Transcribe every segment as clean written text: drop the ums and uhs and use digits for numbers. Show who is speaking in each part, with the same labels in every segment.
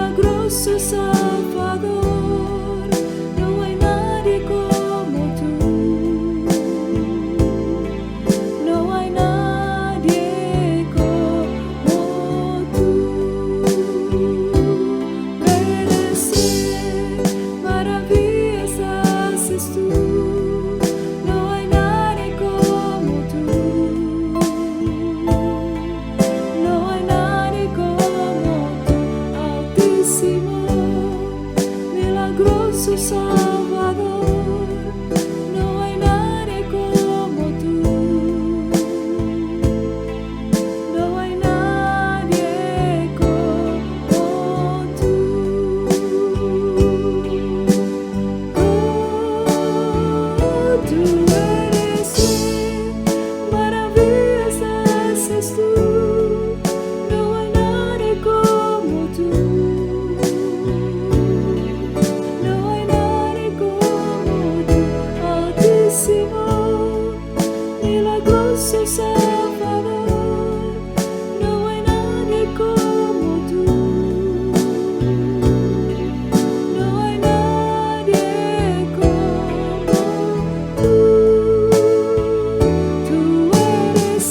Speaker 1: milagroso Salvador, no hay nadie como tú, no hay nadie como tú. Merecer maravillas haces tú, no hay nadie como tú, no hay nadie como tú, Altísimo, milagroso Salvador, no hay nadie como tú, no hay nadie como tú. Oh, tú eres maravillas haces tú, no hay nadie como tú, no hay nadie como tú, Altísimo, milagroso Salvador, no hay nadie como tú, no hay nadie como tú. Tú eres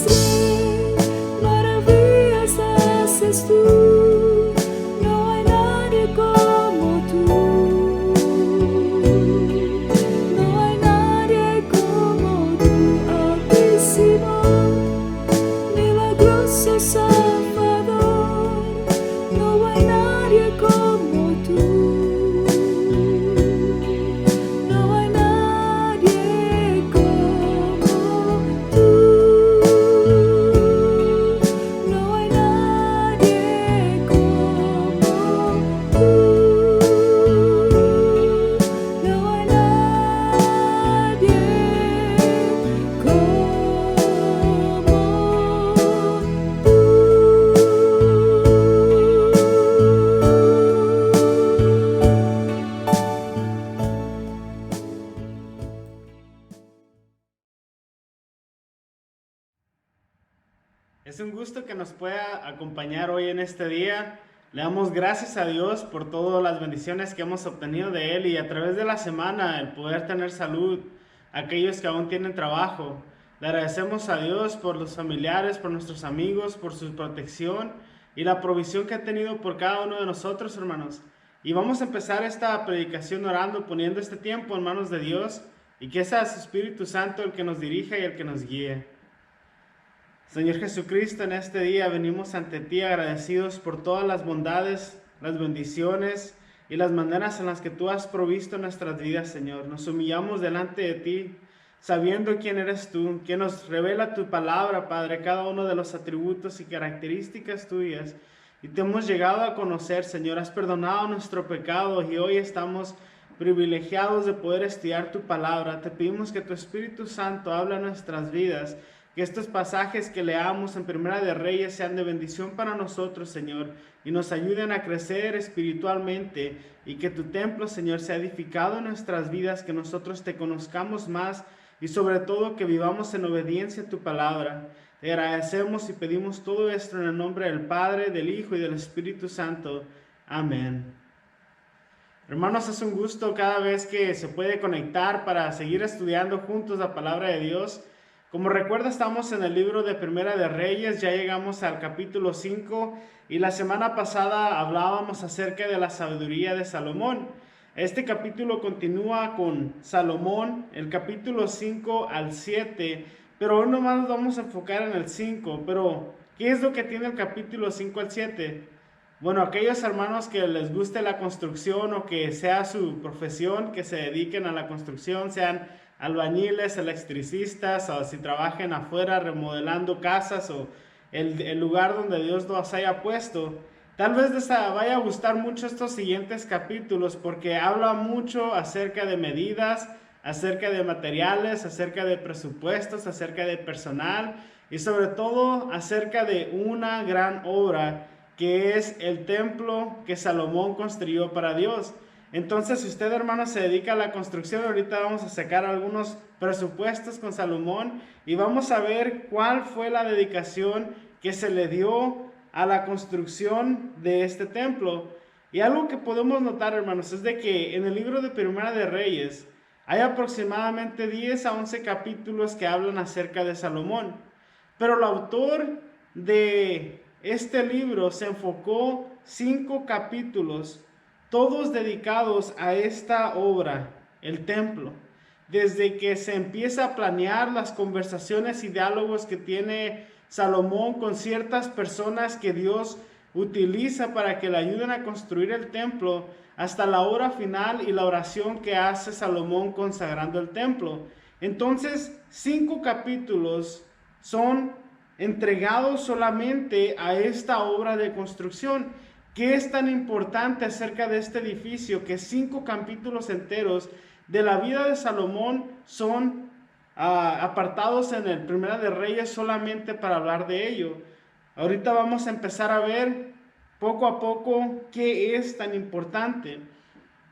Speaker 1: maravillas haces tú, no hay nadie como tú, no hay nadie como tú, Altísimo, milagroso Salvador, no hay nadie como tú, no hay nadie como tú, no hay nadie como tú, no hay nadie
Speaker 2: Es un gusto que nos pueda acompañar hoy en este día. Le damos gracias a Dios por todas las bendiciones que hemos obtenido de Él y a través de la semana el poder tener salud, aquellos que aún tienen trabajo. Le agradecemos a Dios por los familiares, por nuestros amigos, por su protección y la provisión que ha tenido por cada uno de nosotros, hermanos. Y vamos a empezar esta predicación orando, poniendo este tiempo en manos de Dios y que sea su Espíritu Santo el que nos dirija y el que nos guíe. Señor Jesucristo, en este día venimos ante ti agradecidos por todas las bondades, las bendiciones y las maneras en las que tú has provisto nuestras vidas, Señor. Nos humillamos delante de ti, sabiendo quién eres tú, que nos revela tu palabra, Padre, cada uno de los atributos y características tuyas. Y te hemos llegado a conocer, Señor. Has perdonado nuestro pecado y hoy estamos privilegiados de poder estudiar tu palabra. Te pedimos que tu Espíritu Santo hable a nuestras vidas, que estos pasajes que leamos en Primera de Reyes sean de bendición para nosotros, Señor, y nos ayuden a crecer espiritualmente y que tu templo, Señor, sea edificado en nuestras vidas, que nosotros te conozcamos más y sobre todo que vivamos en obediencia a tu palabra. Te agradecemos y pedimos todo esto en el nombre del Padre, del Hijo y del Espíritu Santo. Amén. Hermanos, es un gusto cada vez que se puede conectar para seguir estudiando juntos la palabra de Dios. Como recuerda, estamos en el libro de Primera de Reyes, ya llegamos al capítulo 5 y la semana pasada hablábamos acerca de la sabiduría de Salomón. Este capítulo continúa con Salomón, el capítulo 5 al 7, pero hoy nomás nos vamos a enfocar en el 5. Pero, ¿qué es lo que tiene el capítulo 5 al 7? Bueno, aquellos hermanos que les guste la construcción o que sea su profesión, que se dediquen a la construcción, sean albañiles, electricistas, o si trabajen afuera remodelando casas o el lugar donde Dios los haya puesto, tal vez les vaya a gustar mucho estos siguientes capítulos porque habla mucho acerca de medidas, acerca de materiales, acerca de presupuestos, acerca de personal y sobre todo acerca de una gran obra que es el templo que Salomón construyó para Dios. Entonces, si usted, hermano, se dedica a la construcción, ahorita vamos a sacar algunos presupuestos con Salomón y vamos a ver cuál fue la dedicación que se le dio a la construcción de este templo. Y algo que podemos notar, hermanos, es de que en el libro de Primera de Reyes hay aproximadamente 10 a 11 capítulos que hablan acerca de Salomón. Pero el autor de este libro se enfocó 5 capítulos, todos dedicados a esta obra, el templo. Desde que se empieza a planear las conversaciones y diálogos que tiene Salomón con ciertas personas que Dios utiliza para que le ayuden a construir el templo, hasta la hora final y la oración que hace Salomón consagrando el templo. Entonces, 5 capítulos son entregados solamente a esta obra de construcción. ¿Qué es tan importante acerca de este edificio? Que 5 capítulos enteros de la vida de Salomón son apartados en el Primera de Reyes solamente para hablar de ello. Ahorita vamos a empezar a ver poco a poco qué es tan importante.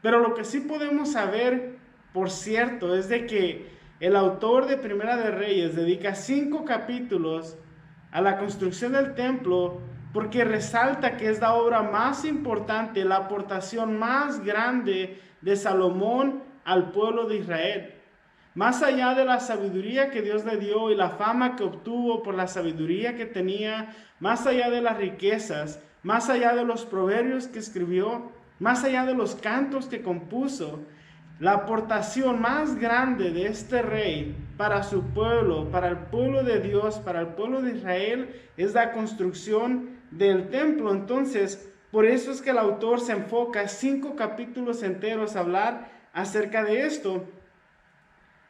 Speaker 2: Pero lo que sí podemos saber, por cierto, es de que el autor de Primera de Reyes dedica 5 capítulos a la construcción del templo porque resalta que es la obra más importante, la aportación más grande de Salomón al pueblo de Israel. Más allá de la sabiduría que Dios le dio y la fama que obtuvo por la sabiduría que tenía, más allá de las riquezas, más allá de los proverbios que escribió, más allá de los cantos que compuso, la aportación más grande de este rey para su pueblo, para el pueblo de Dios, para el pueblo de Israel, es la construcción del templo. Entonces, por eso es que el autor se enfoca 5 capítulos enteros a hablar acerca de esto.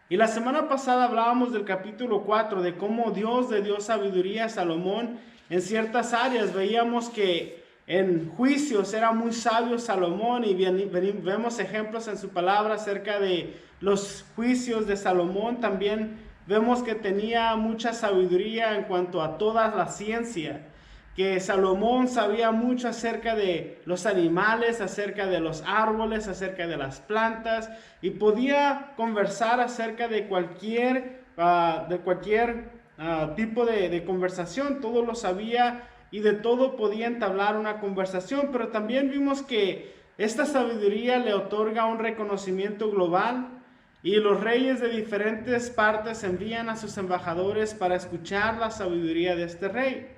Speaker 2: Y la semana pasada hablábamos del capítulo 4, de cómo Dios le dio sabiduría a Salomón en ciertas áreas. Veíamos que en juicios era muy sabio Salomón y vemos ejemplos en su palabra acerca de los juicios de Salomón. También vemos que tenía mucha sabiduría en cuanto a toda la ciencia, que Salomón sabía mucho acerca de los animales, acerca de los árboles, acerca de las plantas, y podía conversar acerca de cualquier tipo de conversación. Todo lo sabía y de todo podía entablar una conversación. Pero también vimos que esta sabiduría le otorga un reconocimiento global, y los reyes de diferentes partes envían a sus embajadores para escuchar la sabiduría de este rey.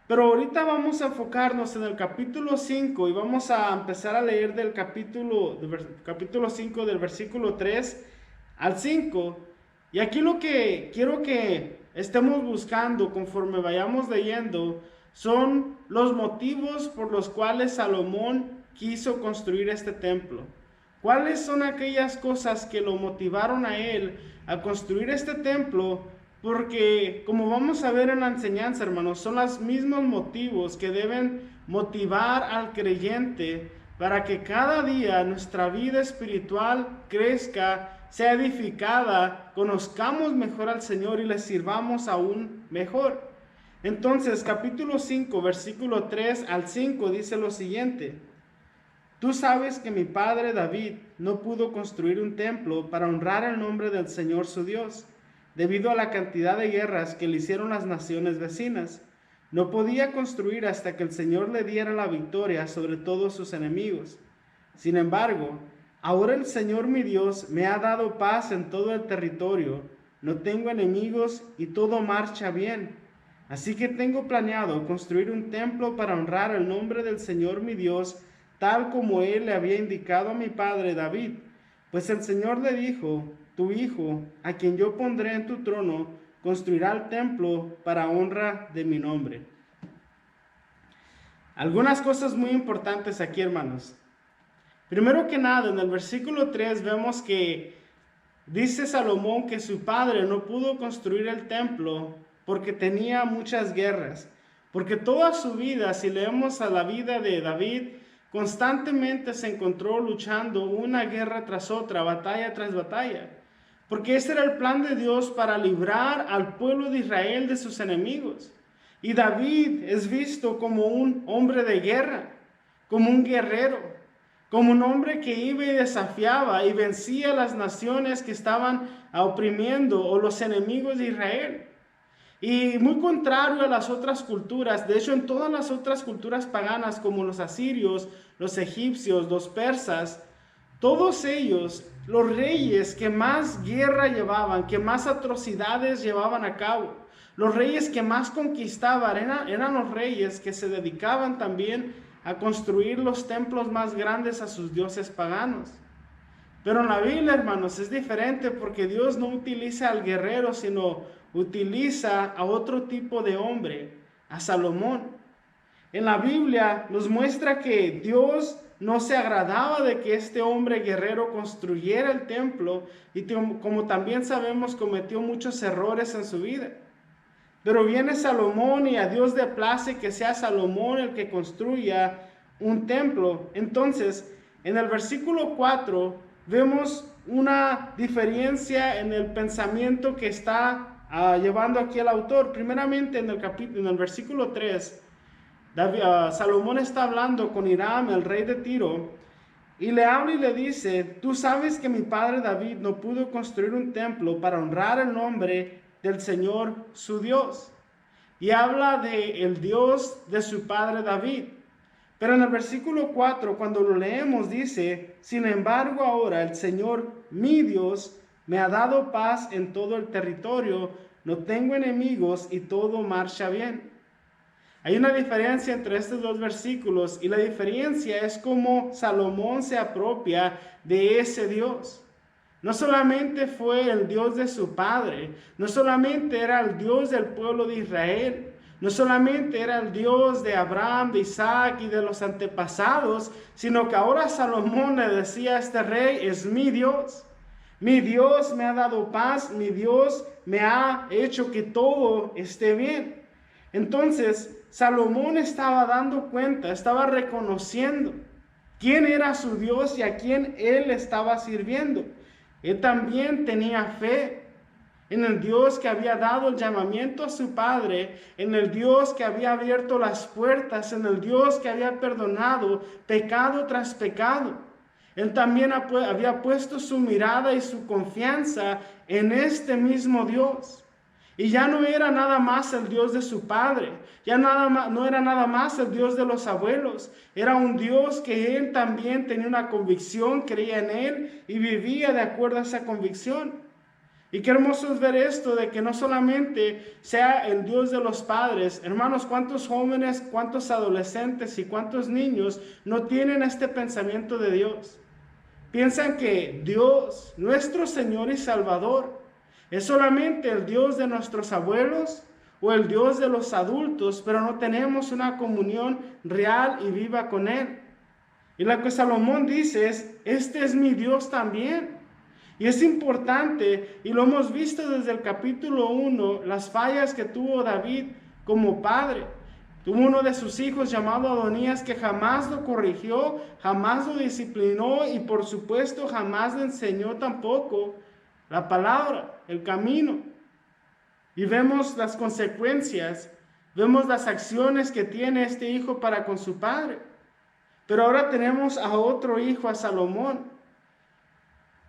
Speaker 2: Pero ahorita vamos a enfocarnos en el capítulo 5 y vamos a empezar a leer del capítulo 5 del versículo 3 al 5. Y aquí lo que quiero que estemos buscando conforme vayamos leyendo son los motivos por los cuales Salomón quiso construir este templo. ¿Cuáles son aquellas cosas que lo motivaron a él a construir este templo? Porque, como vamos a ver en la enseñanza, hermanos, son los mismos motivos que deben motivar al creyente para que cada día nuestra vida espiritual crezca, sea edificada, conozcamos mejor al Señor y le sirvamos aún mejor. Entonces, capítulo 5, versículo 3 al 5 dice lo siguiente: Tú sabes que mi padre David no pudo construir un templo para honrar el nombre del Señor su Dios, debido a la cantidad de guerras que le hicieron las naciones vecinas. No podía construir hasta que el Señor le diera la victoria sobre todos sus enemigos. Sin embargo, ahora el Señor mi Dios me ha dado paz en todo el territorio. No tengo enemigos y todo marcha bien. Así que tengo planeado construir un templo para honrar el nombre del Señor mi Dios, tal como Él le había indicado a mi padre David. Pues el Señor le dijo: Tu hijo, a quien yo pondré en tu trono, construirá el templo para honra de mi nombre. Algunas cosas muy importantes aquí, hermanos. Primero que nada, en el versículo 3 vemos que dice Salomón que su padre no pudo construir el templo porque tenía muchas guerras. Porque toda su vida, si leemos a la vida de David, constantemente se encontró luchando una guerra tras otra, batalla tras batalla. Porque ese era el plan de Dios para librar al pueblo de Israel de sus enemigos. Y David es visto como un hombre de guerra, como un guerrero, como un hombre que iba y desafiaba y vencía a las naciones que estaban oprimiendo o los enemigos de Israel. Y muy contrario a las otras culturas, de hecho en todas las otras culturas paganas como los asirios, los egipcios, los persas, todos ellos, los reyes que más guerra llevaban, que más atrocidades llevaban a cabo, los reyes que más conquistaban, eran los reyes que se dedicaban también a construir los templos más grandes a sus dioses paganos. Pero en la Biblia, hermanos, es diferente porque Dios no utiliza al guerrero, sino utiliza a otro tipo de hombre, a Salomón. En la Biblia nos muestra que Dios no se agradaba de que este hombre guerrero construyera el templo y como también sabemos cometió muchos errores en su vida. Pero viene Salomón y a Dios le place que sea Salomón el que construya un templo. Entonces, en el versículo 4 vemos una diferencia en el pensamiento que está llevando aquí el autor. Primeramente en el versículo 3, Salomón está hablando con Hiram, el rey de Tiro, y le habla y le dice: tú sabes que mi padre David no pudo construir un templo para honrar el nombre del Señor su Dios. Y habla de el Dios de su padre David. Pero en el versículo 4, cuando lo leemos, dice: sin embargo ahora el Señor mi Dios me ha dado paz en todo el territorio, no tengo enemigos y todo marcha bien. Hay una diferencia entre estos dos versículos y la diferencia es cómo Salomón se apropia de ese Dios. No solamente fue el Dios de su padre, no solamente era el Dios del pueblo de Israel, no solamente era el Dios de Abraham, de Isaac y de los antepasados, sino que ahora Salomón le decía a este rey: es mi Dios. Mi Dios me ha dado paz, mi Dios me ha hecho que todo esté bien. Entonces, Salomón estaba dando cuenta, estaba reconociendo quién era su Dios y a quién él estaba sirviendo. Él también tenía fe en el Dios que había dado el llamamiento a su padre, en el Dios que había abierto las puertas, en el Dios que había perdonado pecado tras pecado. Él también había puesto su mirada y su confianza en este mismo Dios. Y ya no era nada más el Dios de su padre, no era nada más el Dios de los abuelos, era un Dios que él también tenía una convicción, creía en él y vivía de acuerdo a esa convicción. Y qué hermoso es ver esto, de que no solamente sea el Dios de los padres. Hermanos, ¿cuántos jóvenes, cuántos adolescentes y cuántos niños no tienen este pensamiento de Dios? Piensan que Dios, nuestro Señor y Salvador, es solamente el Dios de nuestros abuelos o el Dios de los adultos, pero no tenemos una comunión real y viva con Él. Y lo que Salomón dice es: este es mi Dios también. Y es importante, y lo hemos visto desde el capítulo 1, las fallas que tuvo David como padre. Tuvo uno de sus hijos llamado Adonías que jamás lo corrigió, jamás lo disciplinó y por supuesto jamás le enseñó tampoco la palabra, el camino. Y vemos las consecuencias, vemos las acciones que tiene este hijo para con su padre. Pero ahora tenemos a otro hijo, a Salomón,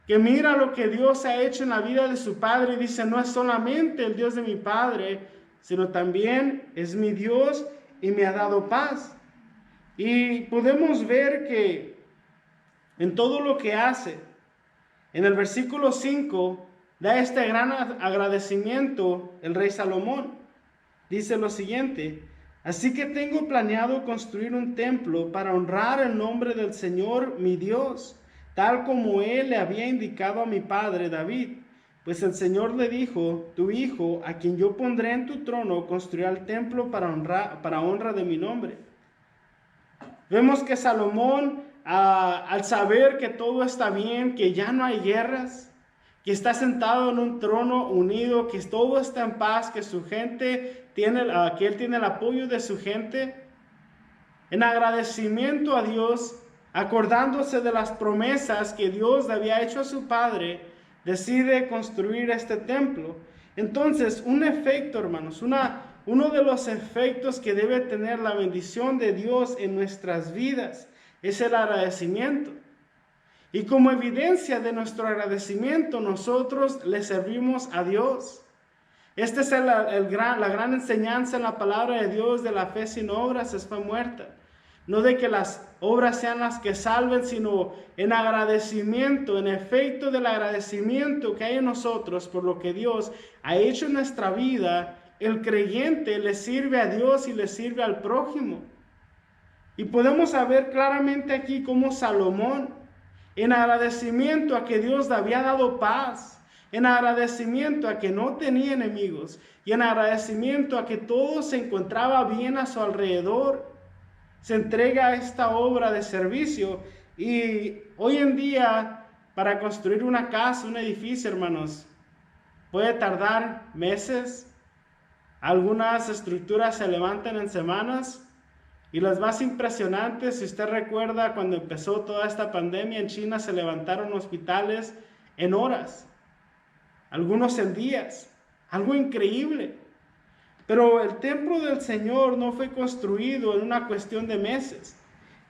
Speaker 2: que mira lo que Dios ha hecho en la vida de su padre y dice: no es solamente el Dios de mi padre, sino también es mi Dios y me ha dado paz. Y podemos ver que en todo lo que hace, en el versículo 5, da este gran agradecimiento el rey Salomón. Dice lo siguiente: así que tengo planeado construir un templo para honrar el nombre del Señor mi Dios, tal como él le había indicado a mi padre David. Pues el Señor le dijo: tu hijo, a quien yo pondré en tu trono, construirá el templo para honra de mi nombre. Vemos que Salomón, al saber que todo está bien, que ya no hay guerras, que está sentado en un trono unido, que todo está en paz, que su gente que él tiene el apoyo de su gente, en agradecimiento a Dios, acordándose de las promesas que Dios le había hecho a su padre, decide construir este templo. Entonces, un efecto, hermanos, uno de los efectos que debe tener la bendición de Dios en nuestras vidas es el agradecimiento. Y como evidencia de nuestro agradecimiento, nosotros le servimos a Dios. Esta es la gran enseñanza en la palabra de Dios: de la fe sin obras es fe muerta. No de que las obras sean las que salven, sino en agradecimiento, en efecto del agradecimiento que hay en nosotros por lo que Dios ha hecho en nuestra vida. El creyente le sirve a Dios y le sirve al prójimo. Y podemos ver claramente aquí cómo Salomón, en agradecimiento a que Dios le había dado paz, en agradecimiento a que no tenía enemigos, y en agradecimiento a que todo se encontraba bien a su alrededor, se entrega a esta obra de servicio. Y hoy en día, para construir una casa, un edificio, hermanos, puede tardar meses. Algunas estructuras se levantan en semanas. Y las más impresionantes, si usted recuerda, cuando empezó toda esta pandemia en China, se levantaron hospitales en horas, algunos en días, algo increíble. Pero el templo del Señor no fue construido en una cuestión de meses.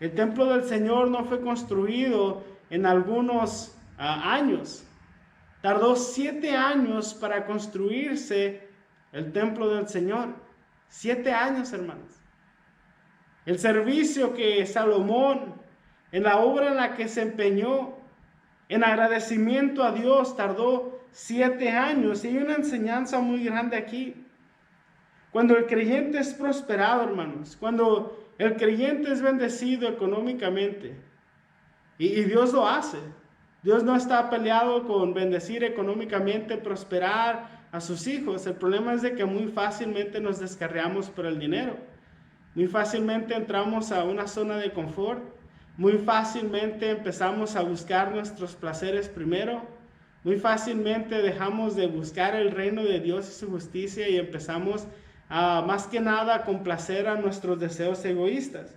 Speaker 2: El templo del Señor no fue construido en algunos años. Tardó 7 años para construirse el templo del Señor. 7 años, hermanos. El servicio que Salomón, en la obra en la que se empeñó, en agradecimiento a Dios, tardó 7 años. Y hay una enseñanza muy grande aquí. Cuando el creyente es prosperado, hermanos, cuando el creyente es bendecido económicamente, y Dios lo hace. Dios no está peleado con bendecir económicamente, prosperar a sus hijos. El problema es de que muy fácilmente nos descarriamos por el dinero. Muy fácilmente entramos a una zona de confort. Muy fácilmente empezamos a buscar nuestros placeres primero. Muy fácilmente dejamos de buscar el reino de Dios y su justicia y empezamos más que nada a complacer a nuestros deseos egoístas.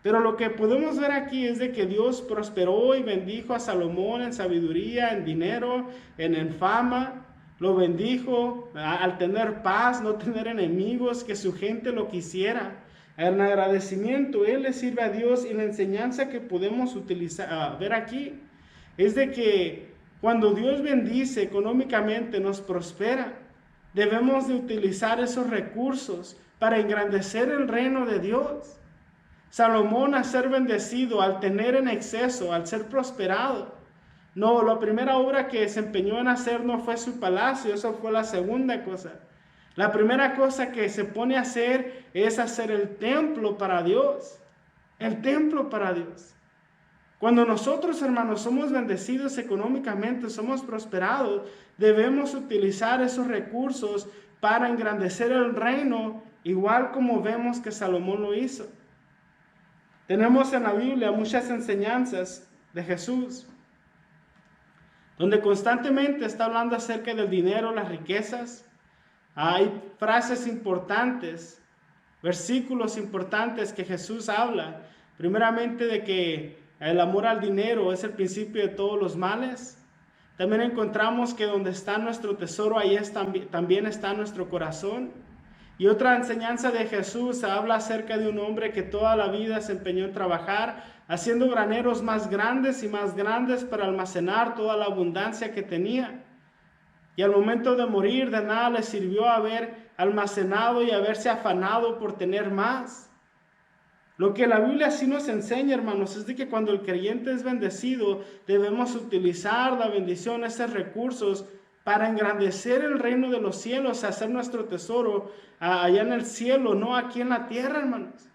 Speaker 2: Pero lo que podemos ver aquí es de que Dios prosperó y bendijo a Salomón en sabiduría, en dinero, en fama. Lo bendijo al tener paz, no tener enemigos, que su gente lo quisiera. En agradecimiento, Él le sirve a Dios. Y la enseñanza que podemos ver aquí es de que cuando Dios bendice económicamente, nos prospera, debemos de utilizar esos recursos para engrandecer el reino de Dios. Salomón, al ser bendecido, al tener en exceso, al ser prosperado, no, la primera obra que se empeñó en hacer no fue su palacio, eso fue la segunda cosa. La primera cosa que se pone a hacer es hacer el templo para Dios. El templo para Dios. Cuando nosotros, hermanos, somos bendecidos económicamente, somos prosperados, debemos utilizar esos recursos para engrandecer el reino, igual como vemos que Salomón lo hizo. Tenemos en la Biblia muchas enseñanzas de Jesús, donde constantemente está hablando acerca del dinero, las riquezas. Hay frases importantes, versículos importantes que Jesús habla, primeramente de que el amor al dinero es el principio de todos los males. También encontramos que donde está nuestro tesoro, ahí también está nuestro corazón. Y otra enseñanza de Jesús habla acerca de un hombre que toda la vida se empeñó en trabajar, haciendo graneros más grandes y más grandes para almacenar toda la abundancia que tenía. Y al momento de morir, de nada le sirvió haber almacenado y haberse afanado por tener más. Lo que la Biblia sí nos enseña, hermanos, es de que cuando el creyente es bendecido, debemos utilizar la bendición, esos recursos, para engrandecer el reino de los cielos, hacer nuestro tesoro allá en el cielo, no aquí en la tierra, hermanos.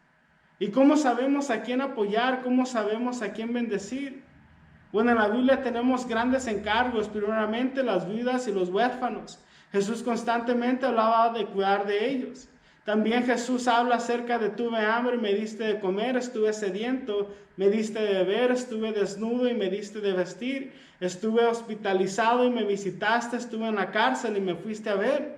Speaker 2: ¿Y cómo sabemos a quién apoyar? ¿Cómo sabemos a quién bendecir? Bueno, en la Biblia tenemos grandes encargos, primeramente las viudas y los huérfanos. Jesús constantemente hablaba de cuidar de ellos. También Jesús habla acerca de tuve hambre y me diste de comer, estuve sediento, me diste de beber, estuve desnudo y me diste de vestir, estuve hospitalizado y me visitaste, estuve en la cárcel y me fuiste a ver.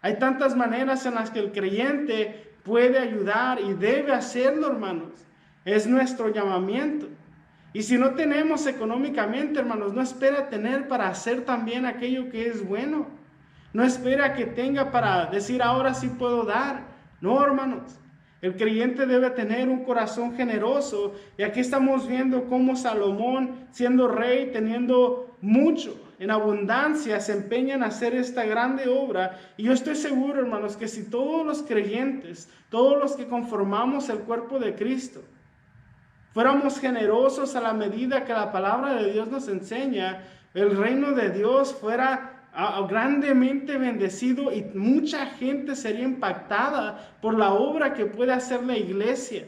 Speaker 2: Hay tantas maneras en las que el creyente puede ayudar y debe hacerlo, hermanos. Es nuestro llamamiento. Y si no tenemos económicamente, hermanos, no espera tener para hacer también aquello que es bueno. No espera que tenga para decir ahora sí puedo dar. No, hermanos. El creyente debe tener un corazón generoso. Y aquí estamos viendo cómo Salomón, siendo rey, teniendo mucho, en abundancia, se empeña en hacer esta grande obra. Y yo estoy seguro, hermanos, que si todos los creyentes, todos los que conformamos el cuerpo de Cristo, fuéramos generosos a la medida que la palabra de Dios nos enseña, el reino de Dios fuera grandemente bendecido y mucha gente sería impactada por la obra que puede hacer la iglesia,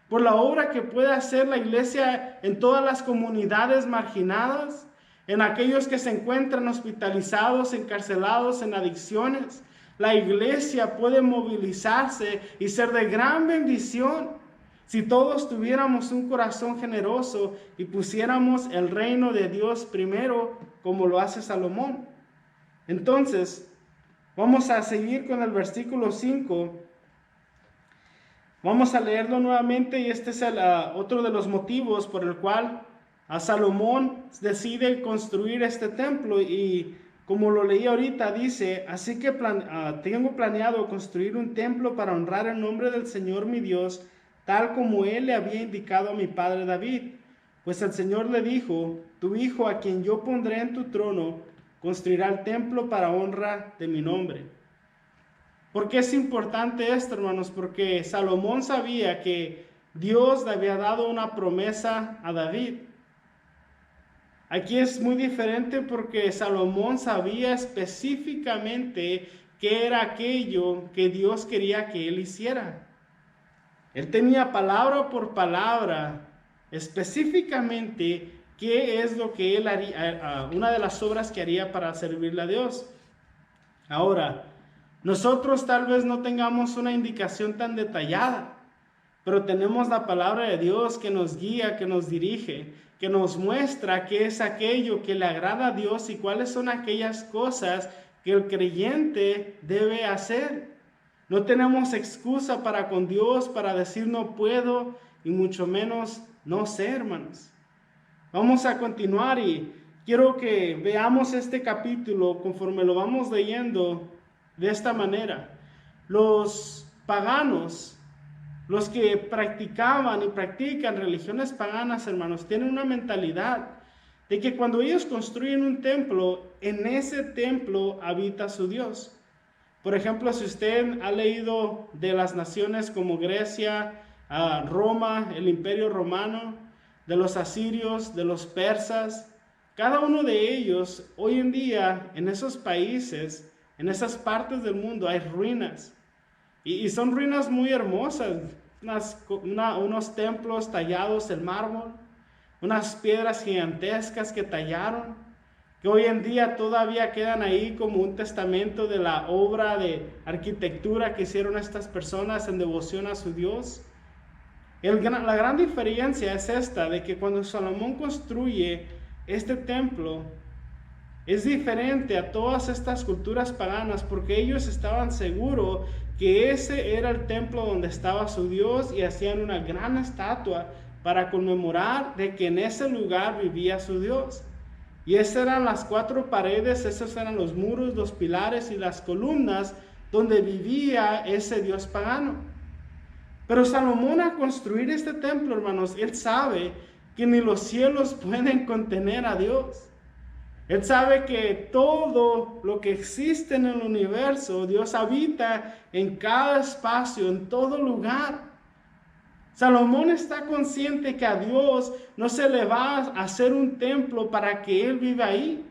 Speaker 2: por la obra que puede hacer la iglesia en todas las comunidades marginadas, en aquellos que se encuentran hospitalizados, encarcelados, en adicciones. La iglesia puede movilizarse y ser de gran bendición si todos tuviéramos un corazón generoso y pusiéramos el reino de Dios primero, como lo hace Salomón. Entonces, vamos a seguir con el versículo 5. Vamos a leerlo nuevamente y este es otro de los motivos por el cual a Salomón decide construir este templo. Y como lo leí ahorita, dice: así que tengo planeado construir un templo para honrar el nombre del Señor mi Dios, tal como él le había indicado a mi padre David. Pues el Señor le dijo: tu hijo, a quien yo pondré en tu trono, construirá el templo para honra de mi nombre. ¿Por qué es importante esto, hermanos? Porque Salomón sabía que Dios le había dado una promesa a David. Aquí es muy diferente porque Salomón sabía específicamente qué era aquello que Dios quería que él hiciera. Él tenía palabra por palabra específicamente qué es lo que él haría, una de las obras que haría para servirle a Dios. Ahora, nosotros tal vez no tengamos una indicación tan detallada, pero tenemos la palabra de Dios que nos guía, que nos dirige, que nos muestra qué es aquello que le agrada a Dios y cuáles son aquellas cosas que el creyente debe hacer. No tenemos excusa para con Dios para decir no puedo y mucho menos no sé, hermanos. Vamos a continuar y quiero que veamos este capítulo conforme lo vamos leyendo de esta manera. Los paganos, los que practicaban y practican religiones paganas, hermanos, tienen una mentalidad de que cuando ellos construyen un templo, en ese templo habita su Dios. Por ejemplo, si usted ha leído de las naciones como Grecia, Roma, el Imperio Romano, de los asirios, de los persas, cada uno de ellos, hoy en día, en esos países, en esas partes del mundo, hay ruinas. Y son ruinas muy hermosas, unos templos tallados en mármol, unas piedras gigantescas que tallaron, que hoy en día todavía quedan ahí como un testamento de la obra de arquitectura que hicieron estas personas en devoción a su Dios. La gran diferencia es esta, de que cuando Salomón construye este templo, es diferente a todas estas culturas paganas, porque ellos estaban seguros que ese era el templo donde estaba su Dios y hacían una gran estatua para conmemorar de que en ese lugar vivía su Dios. Y esas eran las 4 paredes, esos eran los muros, los pilares y las columnas donde vivía ese Dios pagano. Pero Salomón, al construir este templo, hermanos, él sabe que ni los cielos pueden contener a Dios. Él sabe que todo lo que existe en el universo, Dios habita en cada espacio, en todo lugar. Salomón está consciente que a Dios no se le va a hacer un templo para que Él viva ahí.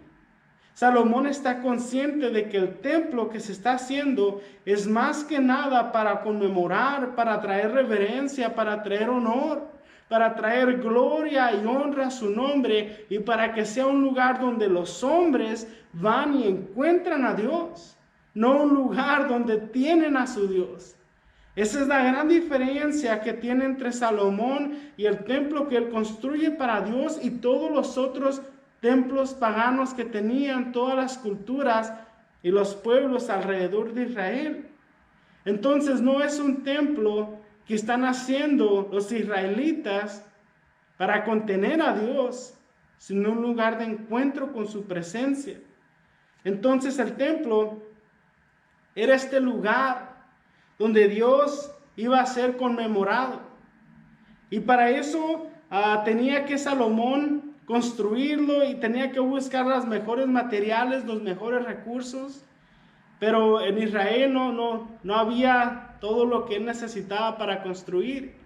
Speaker 2: Salomón está consciente de que el templo que se está haciendo es más que nada para conmemorar, para traer reverencia, para traer honor, para traer gloria y honra a su nombre y para que sea un lugar donde los hombres van y encuentran a Dios, no un lugar donde tienen a su Dios. Esa es la gran diferencia que tiene entre Salomón y el templo que él construye para Dios y todos los otros templos paganos que tenían todas las culturas y los pueblos alrededor de Israel. Entonces no es un templo que están haciendo los israelitas para contener a Dios, sino un lugar de encuentro con su presencia. Entonces el templo era este lugar donde Dios iba a ser conmemorado. Y para eso tenía que Salomón construirlo y tenía que buscar los mejores materiales, los mejores recursos. Pero en Israel no había todo lo que él necesitaba para construir.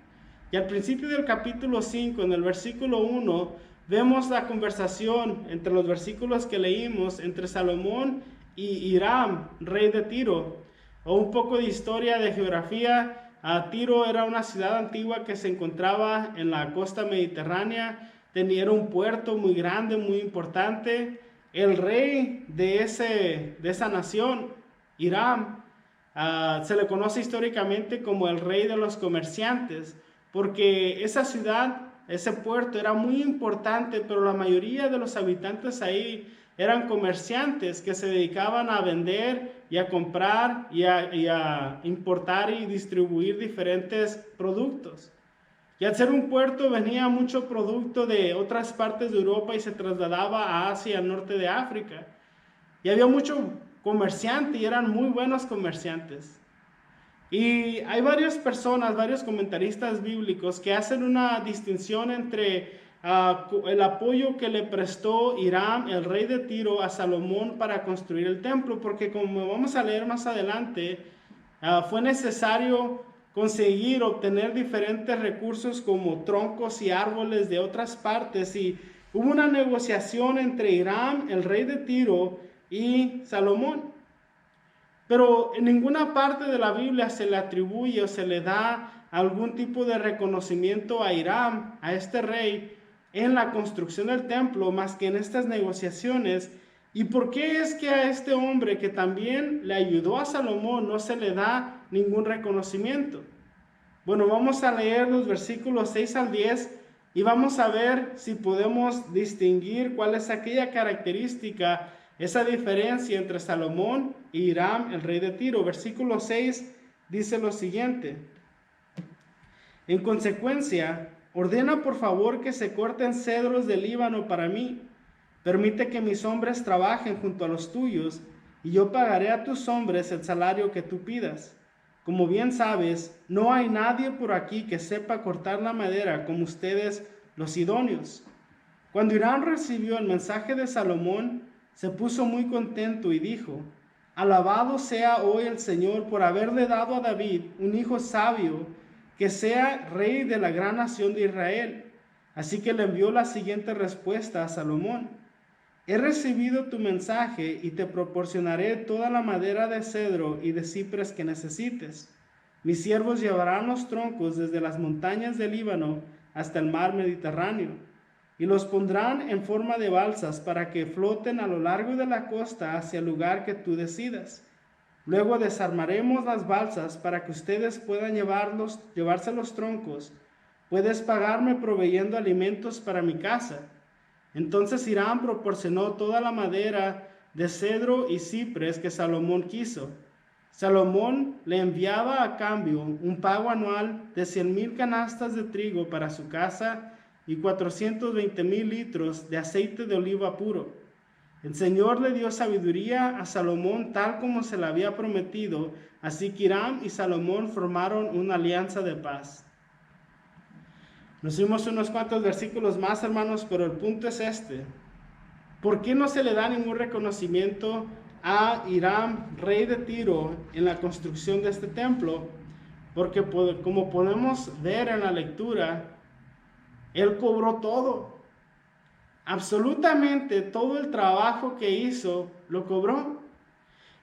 Speaker 2: Y al principio del capítulo 5, en el versículo 1, vemos la conversación entre los versículos que leímos entre Salomón y Hiram, rey de Tiro. O un poco de historia, de geografía. Tiro era una ciudad antigua que se encontraba en la costa mediterránea. Era un puerto muy grande, muy importante. El rey de esa nación, Hiram, se le conoce históricamente como el rey de los comerciantes, porque esa ciudad, ese puerto era muy importante, pero la mayoría de los habitantes ahí eran comerciantes que se dedicaban a vender y a comprar y a importar y distribuir diferentes productos. Y al ser un puerto venía mucho producto de otras partes de Europa y se trasladaba a Asia, al norte de África. Y había mucho comerciante y eran muy buenos comerciantes. Y hay varias personas, varios comentaristas bíblicos que hacen una distinción entre el apoyo que le prestó Hiram, el rey de Tiro, a Salomón para construir el templo, porque como vamos a leer más adelante, fue necesario obtener diferentes recursos como troncos y árboles de otras partes, y hubo una negociación entre Hiram, el rey de Tiro, y Salomón. Pero en ninguna parte de la Biblia se le atribuye o se le da algún tipo de reconocimiento a Hiram, a este rey, en la construcción del templo, más que en estas negociaciones. ¿Y por qué es que a este hombre que también le ayudó a Salomón no se le da ningún reconocimiento? Bueno, vamos a leer los versículos 6 al 10 y vamos a ver si podemos distinguir cuál es aquella característica, esa diferencia entre Salomón y Hiram, el rey de Tiro. Versículo 6 dice lo siguiente: en consecuencia, ordena por favor que se corten cedros del Líbano para mí. Permite que mis hombres trabajen junto a los tuyos, y yo pagaré a tus hombres el salario que tú pidas. Como bien sabes, no hay nadie por aquí que sepa cortar la madera como ustedes, los sidonios. Cuando Hiram recibió el mensaje de Salomón, se puso muy contento y dijo: alabado sea hoy el Señor por haberle dado a David un hijo sabio, que sea rey de la gran nación de Israel. Así que le envió la siguiente respuesta a Salomón: he recibido tu mensaje y te proporcionaré toda la madera de cedro y de ciprés que necesites. Mis siervos llevarán los troncos desde las montañas del Líbano hasta el mar Mediterráneo, y los pondrán en forma de balsas para que floten a lo largo de la costa hacia el lugar que tú decidas. Luego desarmaremos las balsas para que ustedes puedan llevarse los troncos. Puedes pagarme proveyendo alimentos para mi casa. Entonces Hiram proporcionó toda la madera de cedro y ciprés que Salomón quiso. Salomón le enviaba a cambio un pago anual de 100,000 canastas de trigo para su casa y 420,000 litros de aceite de oliva puro. El Señor le dio sabiduría a Salomón tal como se le había prometido, así que Hiram y Salomón formaron una alianza de paz. Nos dimos unos cuantos versículos más, hermanos, pero el punto es este: ¿por qué no se le da ningún reconocimiento a Hiram, rey de Tiro, en la construcción de este templo? Porque como podemos ver en la lectura, él cobró todo. Absolutamente todo el trabajo que hizo lo cobró.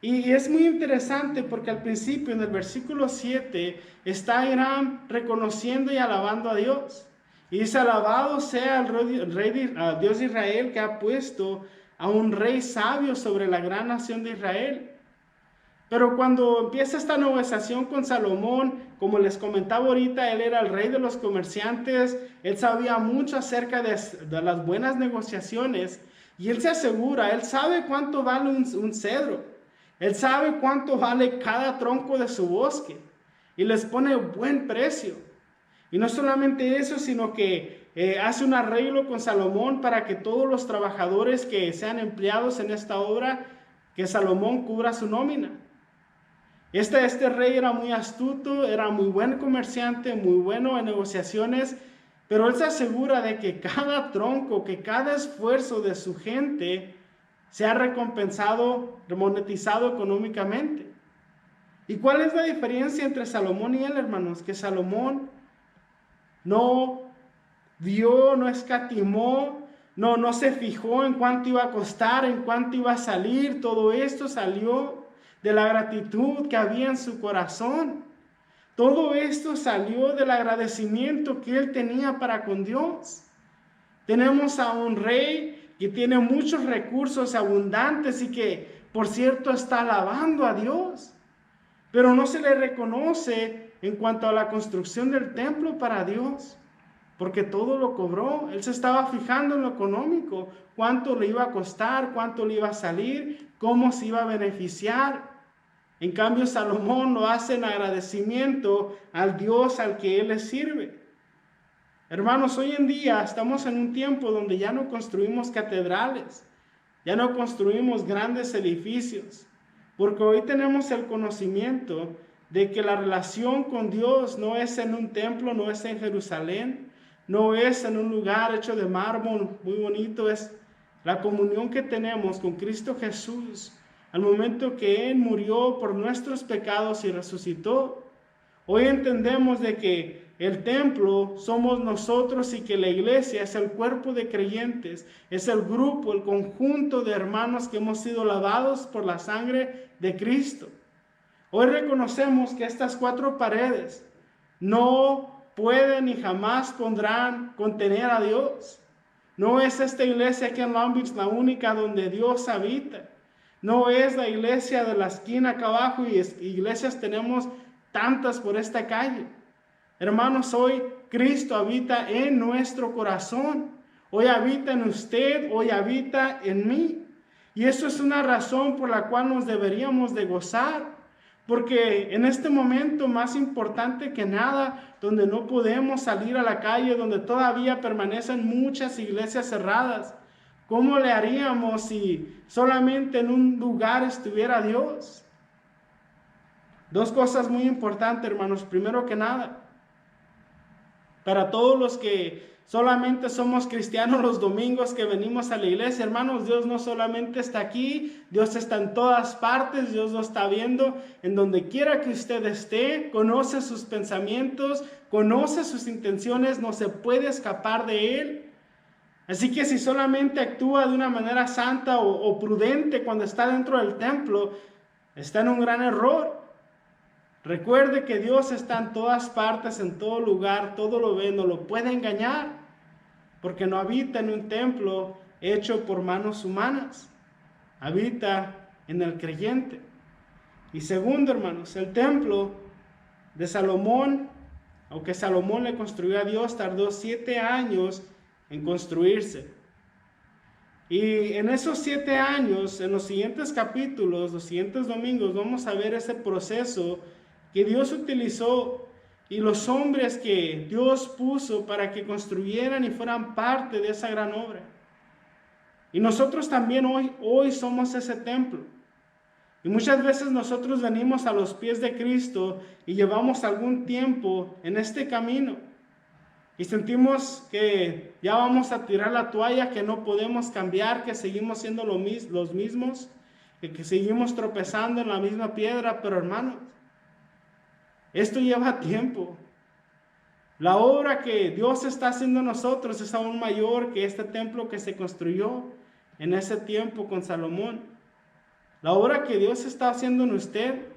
Speaker 2: Y es muy interesante porque al principio, en el versículo 7, está Hiram reconociendo y alabando a Dios. Y dice: alabado sea el Dios de Israel, que ha puesto a un rey sabio sobre la gran nación de Israel. Pero cuando empieza esta negociación con Salomón, como les comentaba ahorita, él era el rey de los comerciantes, él sabía mucho acerca de las buenas negociaciones, y él se asegura, él sabe cuánto vale un cedro, él sabe cuánto vale cada tronco de su bosque, y les pone buen precio. Y no solamente eso, sino que hace un arreglo con Salomón para que todos los trabajadores que sean empleados en esta obra, que Salomón cubra su nómina. Este rey era muy astuto, era muy buen comerciante, muy bueno en negociaciones, pero él se asegura de que cada tronco, que cada esfuerzo de su gente sea recompensado, monetizado económicamente. ¿Y cuál es la diferencia entre Salomón y él, hermanos? Que Salomón no dio, no escatimó, no se fijó en cuánto iba a costar, en cuánto iba a salir. Todo esto salió de la gratitud que había en su corazón. Todo esto salió del agradecimiento que él tenía para con Dios. Tenemos a un rey que tiene muchos recursos abundantes y que, por cierto, está alabando a Dios, pero no se le reconoce en cuanto a la construcción del templo para Dios, porque todo lo cobró. Él se estaba fijando en lo económico, cuánto le iba a costar, cuánto le iba a salir, cómo se iba a beneficiar. En cambio, Salomón lo hace en agradecimiento al Dios al que él le sirve. Hermanos, hoy en día estamos en un tiempo donde ya no construimos catedrales, ya no construimos grandes edificios, porque hoy tenemos el conocimiento de que la relación con Dios no es en un templo, no es en Jerusalén, no es en un lugar hecho de mármol muy bonito, es la comunión que tenemos con Cristo Jesús al momento que Él murió por nuestros pecados y resucitó. Hoy entendemos de que el templo somos nosotros y que la iglesia es el cuerpo de creyentes, es el grupo, el conjunto de hermanos que hemos sido lavados por la sangre de Cristo. Hoy reconocemos que estas 4 paredes no pueden ni jamás podrán contener a Dios. No es esta iglesia aquí en Long Beach la única donde Dios habita. No es la iglesia de la esquina acá abajo, y iglesias tenemos tantas por esta calle. Hermanos, hoy Cristo habita en nuestro corazón. Hoy habita en usted, hoy habita en mí. Y eso es una razón por la cual nos deberíamos de gozar. Porque en este momento más importante que nada, donde no podemos salir a la calle, donde todavía permanecen muchas iglesias cerradas, ¿cómo le haríamos si solamente en un lugar estuviera Dios? 2 cosas muy importantes, hermanos. Primero que nada, para todos los que solamente somos cristianos los domingos que venimos a la iglesia, hermanos, Dios no solamente está aquí, Dios está en todas partes, Dios lo está viendo en donde quiera que usted esté, conoce sus pensamientos, conoce sus intenciones, no se puede escapar de Él. Así que si solamente actúa de una manera santa o prudente cuando está dentro del templo, está en un gran error. Recuerde que Dios está en todas partes, en todo lugar, todo lo ve, no lo puede engañar, porque no habita en un templo hecho por manos humanas, habita en el creyente. Y segundo, hermanos, el templo de Salomón, aunque Salomón le construyó a Dios, tardó 7 años en construirse. Y en esos 7 años, en los siguientes capítulos, los siguientes domingos, vamos a ver ese proceso que Dios utilizó y los hombres que Dios puso para que construyeran y fueran parte de esa gran obra. Y nosotros también hoy somos ese templo. Y muchas veces nosotros venimos a los pies de Cristo y llevamos algún tiempo en este camino. Y sentimos que ya vamos a tirar la toalla, que no podemos cambiar, que seguimos siendo los mismos, que seguimos tropezando en la misma piedra. Pero hermanos, esto lleva tiempo. La obra que Dios está haciendo en nosotros es aún mayor que este templo que se construyó en ese tiempo con Salomón. La obra que Dios está haciendo en usted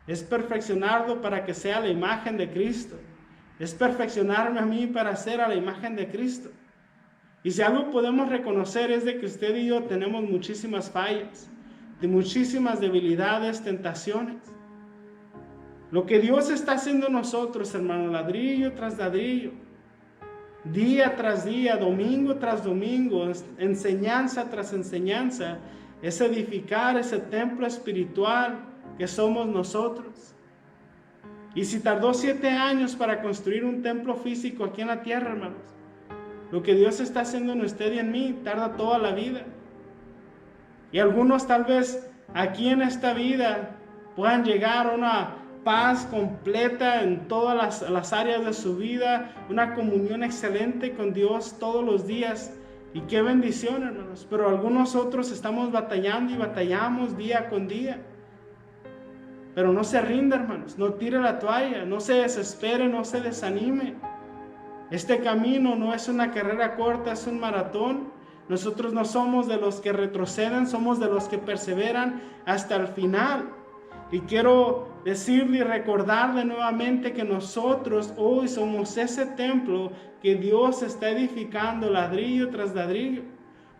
Speaker 2: es perfeccionarlo para que sea la imagen de Cristo. Es perfeccionarme a mí para ser a la imagen de Cristo. Y si algo podemos reconocer es de que usted y yo tenemos muchísimas fallas, de muchísimas debilidades, tentaciones. Lo que Dios está haciendo en nosotros, hermano, ladrillo tras ladrillo, día tras día, domingo tras domingo, enseñanza tras enseñanza, es edificar ese templo espiritual que somos nosotros. Y si tardó 7 años para construir un templo físico aquí en la tierra, hermanos, lo que Dios está haciendo en usted y en mí tarda toda la vida. Y algunos tal vez aquí en esta vida puedan llegar a una paz completa en todas las áreas de su vida, una comunión excelente con Dios todos los días. Y qué bendición, hermanos. Pero algunos otros estamos batallando y batallamos día con día. Pero no se rinda, hermanos, no tire la toalla, no se desespere, no se desanime. Este camino no es una carrera corta, es un maratón. Nosotros no somos de los que retroceden, somos de los que perseveran hasta el final. Y quiero decirle y recordarle nuevamente que nosotros hoy somos ese templo que Dios está edificando ladrillo tras ladrillo,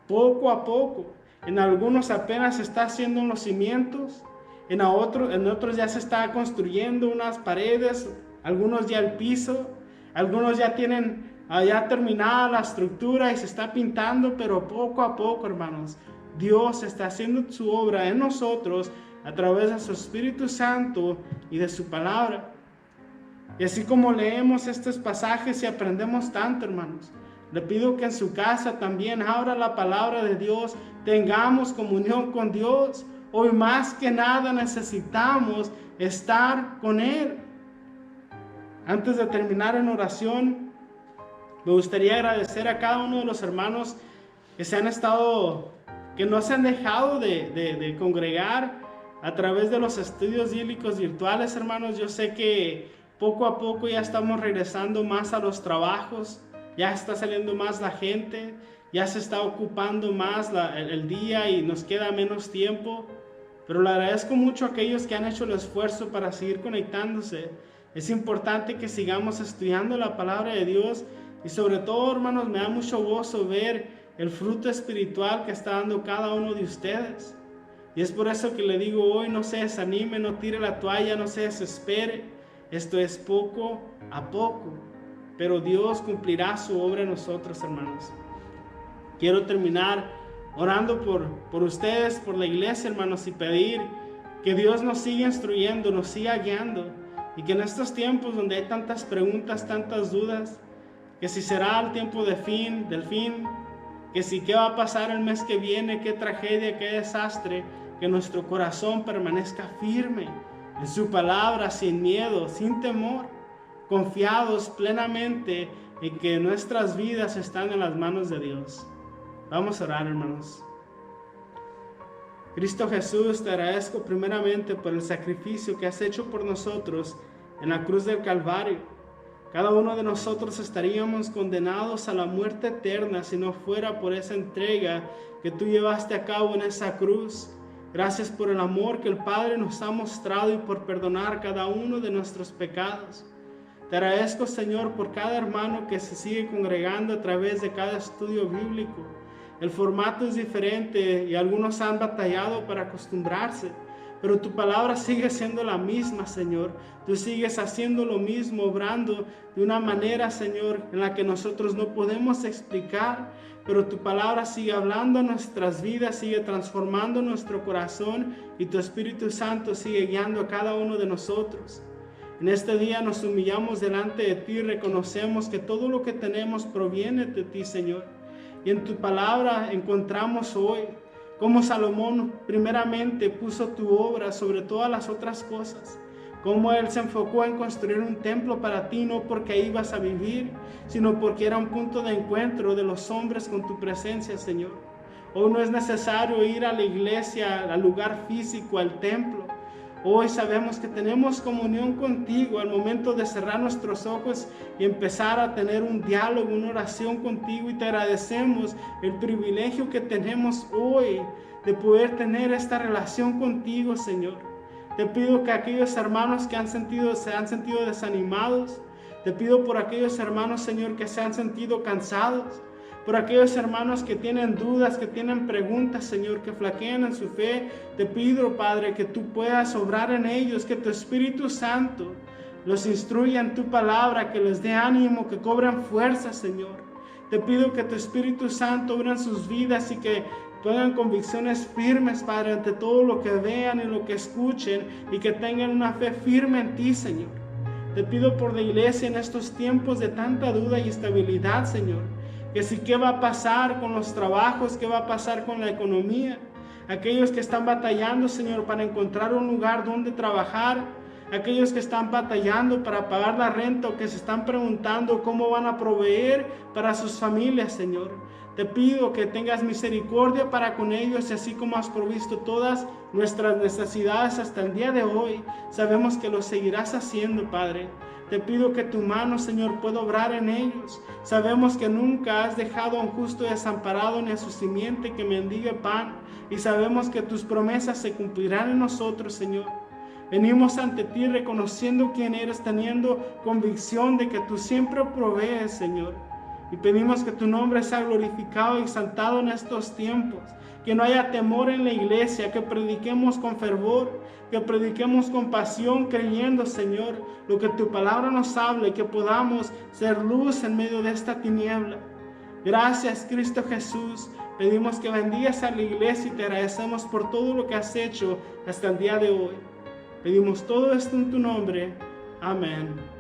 Speaker 2: poco a poco. En algunos apenas se está haciendo los cimientos, en otros ya se está construyendo unas paredes, algunos ya el piso, algunos ya tienen ya terminada la estructura y se está pintando, pero poco a poco, hermanos, Dios está haciendo su obra en nosotros a través de su Espíritu Santo y de su palabra. Y así como leemos estos pasajes y aprendemos tanto, hermanos, le pido que en su casa también abra la palabra de Dios, tengamos comunión con Dios. Hoy más que nada necesitamos estar con Él. Antes de terminar en oración, me gustaría agradecer a cada uno de los hermanos que no se han dejado de congregar a través de los estudios bíblicos virtuales, hermanos. Yo sé que poco a poco ya estamos regresando más a los trabajos, ya está saliendo más la gente, ya se está ocupando más el día y nos queda menos tiempo. Pero le agradezco mucho a aquellos que han hecho el esfuerzo para seguir conectándose. Es importante que sigamos estudiando la palabra de Dios y sobre todo, hermanos, me da mucho gozo ver el fruto espiritual que está dando cada uno de ustedes. Y es por eso que le digo hoy, no se desanime, no tire la toalla, no se desespere. Esto es poco a poco, pero Dios cumplirá su obra en nosotros, hermanos. Quiero terminar orando por ustedes, por la iglesia, hermanos, y pedir que Dios nos siga instruyendo, nos siga guiando, y que en estos tiempos donde hay tantas preguntas, tantas dudas, que si será el tiempo del fin, que si qué va a pasar el mes que viene, qué tragedia, qué desastre, que nuestro corazón permanezca firme en su palabra, sin miedo, sin temor, confiados plenamente en que nuestras vidas están en las manos de Dios. Vamos a orar, hermanos. Cristo Jesús, te agradezco primeramente por el sacrificio que has hecho por nosotros en la cruz del Calvario. Cada uno de nosotros estaríamos condenados a la muerte eterna si no fuera por esa entrega que tú llevaste a cabo en esa cruz. Gracias por el amor que el Padre nos ha mostrado y por perdonar cada uno de nuestros pecados. Te agradezco, Señor, por cada hermano que se sigue congregando a través de cada estudio bíblico. El formato es diferente y algunos han batallado para acostumbrarse, pero tu palabra sigue siendo la misma, Señor. Tú sigues haciendo lo mismo, obrando de una manera, Señor, en la que nosotros no podemos explicar, pero tu palabra sigue hablando a nuestras vidas, sigue transformando nuestro corazón y tu Espíritu Santo sigue guiando a cada uno de nosotros. En este día nos humillamos delante de ti y reconocemos que todo lo que tenemos proviene de ti, Señor. Y en tu palabra encontramos hoy cómo Salomón primeramente puso tu obra sobre todas las otras cosas. Cómo él se enfocó en construir un templo para ti, no porque ibas a vivir, sino porque era un punto de encuentro de los hombres con tu presencia, Señor. Hoy no es necesario ir a la iglesia, al lugar físico, al templo. Hoy sabemos que tenemos comunión contigo al momento de cerrar nuestros ojos y empezar a tener un diálogo, una oración contigo, y te agradecemos el privilegio que tenemos hoy de poder tener esta relación contigo, Señor. Te pido que aquellos hermanos que se han sentido desanimados, te pido por aquellos hermanos, Señor, que se han sentido cansados, por aquellos hermanos que tienen dudas, que tienen preguntas, Señor, que flaquean en su fe. Te pido, Padre, que tú puedas obrar en ellos, que tu Espíritu Santo los instruya en tu palabra, que les dé ánimo, que cobren fuerza, Señor. Te pido que tu Espíritu Santo obre en sus vidas y que pongan convicciones firmes, Padre, ante todo lo que vean y lo que escuchen, y que tengan una fe firme en ti, Señor. Te pido por la iglesia en estos tiempos de tanta duda y estabilidad, Señor, que si qué va a pasar con los trabajos, qué va a pasar con la economía. aquellos que están batallando, Señor, para encontrar un lugar donde trabajar, aquellos que están batallando para pagar la renta o que se están preguntando cómo van a proveer para sus familias, Señor. Te pido que tengas misericordia para con ellos y así como has provisto todas nuestras necesidades hasta el día de hoy, sabemos que lo seguirás haciendo, Padre. Te pido que tu mano, Señor, pueda obrar en ellos. Sabemos que nunca has dejado a un justo desamparado ni a su simiente que mendigue pan. Y sabemos que tus promesas se cumplirán en nosotros, Señor. Venimos ante ti reconociendo quién eres, teniendo convicción de que tú siempre provees, Señor. Y pedimos que tu nombre sea glorificado y exaltado en estos tiempos. Que no haya temor en la iglesia, que prediquemos con fervor, que prediquemos con pasión, creyendo, Señor, lo que tu palabra nos habla y que podamos ser luz en medio de esta tiniebla. Gracias, Cristo Jesús. Pedimos que bendigas a la iglesia y te agradecemos por todo lo que has hecho hasta el día de hoy. Pedimos todo esto en tu nombre. Amén.